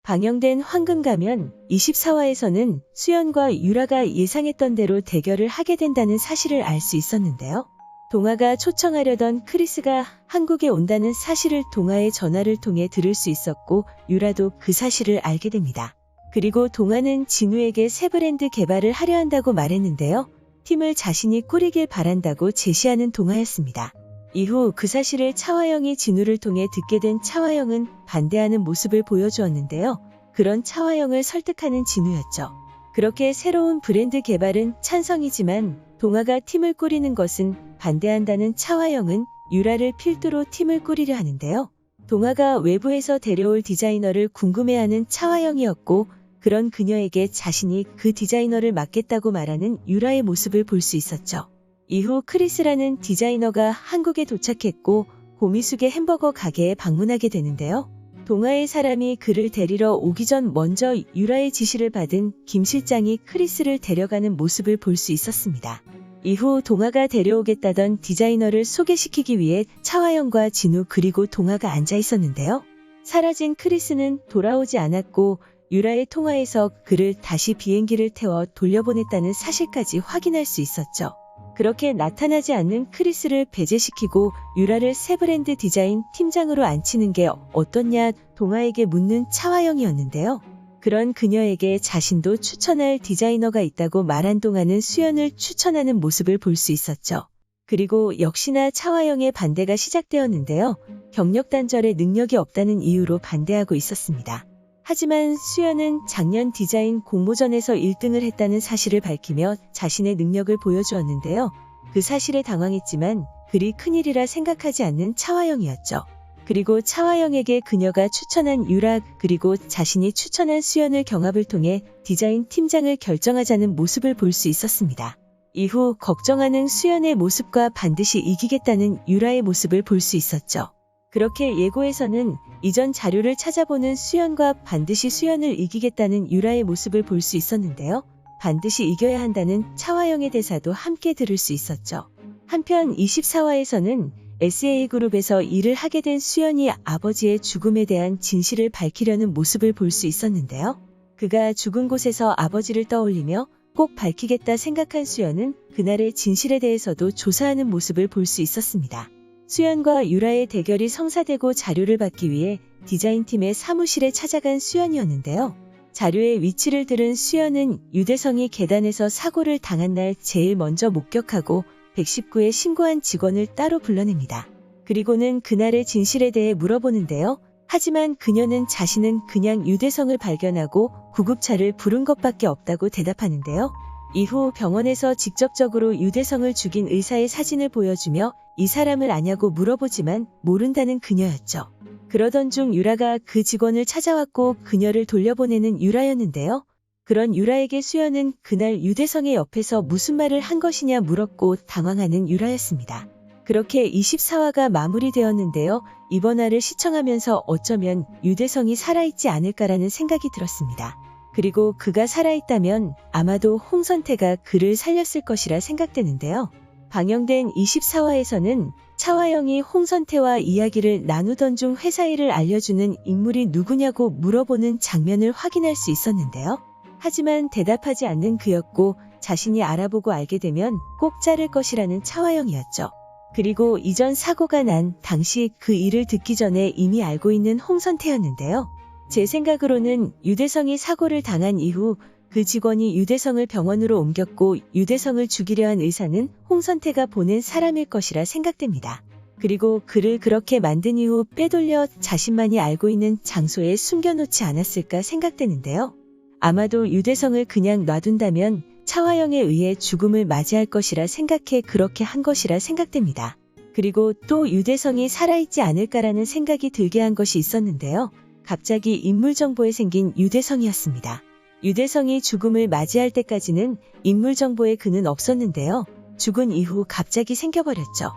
방영된 황금가면 24화에서는 수연과 유라가 예상했던 대로 대결을 하게 된다는 사실을 알 수 있었는데요. 동아가 초청하려던 크리스가 한국에 온다는 사실을 동아의 전화를 통해 들을 수 있었고 유라도 그 사실을 알게 됩니다. 그리고 동아는 진우에게 새 브랜드 개발을 하려 한다고 말했는데요. 팀을 자신이 꾸리길 바란다고 제시하는 동아였습니다. 이후 그 사실을 차화영이 진우를 통해 듣게 된 차화영은 반대하는 모습을 보여주었는데요. 그런 차화영을 설득하는 진우였죠. 그렇게 새로운 브랜드 개발은 찬성이지만 동아가 팀을 꾸리는 것은 반대한다는 차화영은 유라를 필두로 팀을 꾸리려 하는데요. 동아가 외부에서 데려올 디자이너를 궁금해하는 차화영이었고 그런 그녀에게 자신이 그 디자이너를 맡겠다고 말하는 유라의 모습을 볼 수 있었죠. 이후 크리스라는 디자이너가 한국에 도착했고 고미숙의 햄버거 가게에 방문하게 되는데요. 동아의 사람이 그를 데리러 오기 전 먼저 유라의 지시를 받은 김 실장이 크리스를 데려가는 모습을 볼 수 있었습니다. 이후 동아가 데려오겠다던 디자이너를 소개시키기 위해 차화영과 진우 그리고 동아가 앉아 있었는데요. 사라진 크리스는 돌아오지 않았고 유라의 통화에서 그를 다시 비행기를 태워 돌려보냈다는 사실까지 확인할 수 있었죠. 그렇게 나타나지 않는 크리스를 배제시키고 유라를 새 브랜드 디자인 팀장으로 앉히는 게 어떻냐 동아에게 묻는 차화영이었는데요. 그런 그녀에게 자신도 추천할 디자이너가 있다고 말한 동아는 수연을 추천하는 모습을 볼 수 있었죠. 그리고 역시나 차화영의 반대가 시작되었는데요. 경력 단절에 능력이 없다는 이유로 반대하고 있었습니다. 하지만 수연은 작년 디자인 공모전에서 1등을 했다는 사실을 밝히며 자신의 능력을 보여주었는데요. 그 사실에 당황했지만 그리 큰일이라 생각하지 않는 차화영이었죠. 그리고 차화영에게 그녀가 추천한 유라 그리고 자신이 추천한 수연을 경합을 통해 디자인 팀장을 결정하자는 모습을 볼 수 있었습니다. 이후 걱정하는 수연의 모습과 반드시 이기겠다는 유라의 모습을 볼 수 있었죠. 그렇게 예고에서는 이전 자료를 찾아보는 수연과 반드시 수연을 이기겠다는 유라의 모습을 볼 수 있었는데요. 반드시 이겨야 한다는 차화영의 대사도 함께 들을 수 있었죠. 한편 24화에서는 SA그룹에서 일을 하게 된 수연이 아버지의 죽음에 대한 진실을 밝히려는 모습을 볼 수 있었는데요. 그가 죽은 곳에서 아버지를 떠올리며 꼭 밝히겠다 생각한 수연은 그날의 진실에 대해서도 조사하는 모습을 볼 수 있었습니다. 수연과 유라의 대결이 성사되고 자료를 받기 위해 디자인팀의 사무실에 찾아간 수연이었는데요. 자료의 위치를 들은 수연은 유대성이 계단에서 사고를 당한 날 제일 먼저 목격하고 119에 신고한 직원을 따로 불러냅니다. 그리고는 그날의 진실에 대해 물어보는데요. 하지만 그녀는 자신은 그냥 유대성을 발견하고 구급차를 부른 것밖에 없다고 대답하는데요. 이후 병원에서 직접적으로 유대성을 죽인 의사의 사진을 보여주며 이 사람을 아냐고 물어보지만 모른다는 그녀였죠. 그러던 중 유라가 그 직원을 찾아왔고 그녀를 돌려보내는 유라였는데요. 그런 유라에게 수연은 그날 유대성의 옆에서 무슨 말을 한 것이냐 물었고 당황하는 유라였습니다. 그렇게 24화가 마무리되었는데요. 이번 화를 시청하면서 어쩌면 유대성이 살아있지 않을까라는 생각이 들었습니다. 그리고 그가 살아있다면 아마도 홍선태가 그를 살렸을 것이라 생각되는데요. 방영된 24화에서는 차화영이 홍선태와 이야기를 나누던 중 회사 일을 알려주는 인물이 누구냐고 물어보는 장면을 확인할 수 있었는데요. 하지만 대답하지 않는 그였고 자신이 알아보고 알게 되면 꼭 자를 것이라는 차화영이었죠. 그리고 이전 사고가 난 당시 그 일을 듣기 전에 이미 알고 있는 홍선태였는데요. 제 생각으로는 유대성이 사고를 당한 이후 그 직원이 유대성을 병원으로 옮겼고 유대성을 죽이려 한 의사는 홍선태가 보낸 사람일 것이라 생각됩니다. 그리고 그를 그렇게 만든 이후 빼돌려 자신만이 알고 있는 장소에 숨겨놓지 않았을까 생각되는데요. 아마도 유대성을 그냥 놔둔다면 차화영에 의해 죽음을 맞이할 것이라 생각해 그렇게 한 것이라 생각됩니다. 그리고 또 유대성이 살아있지 않을까라는 생각이 들게 한 것이 있었는데요. 갑자기 인물정보에 생긴 유대성이었습니다. 유대성이 죽음을 맞이할 때까지는 인물정보에 그는 없었는데요. 죽은 이후 갑자기 생겨버렸죠.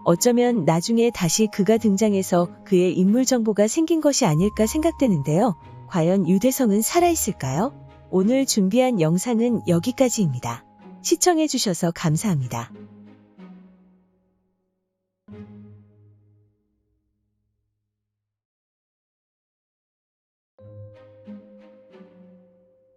어쩌면 나중에 다시 그가 등장해서 그의 인물정보가 생긴 것이 아닐까 생각되는데요. 과연 유대성은 살아있을까요? 오늘 준비한 영상은 여기까지입니다. 시청해주셔서 감사합니다.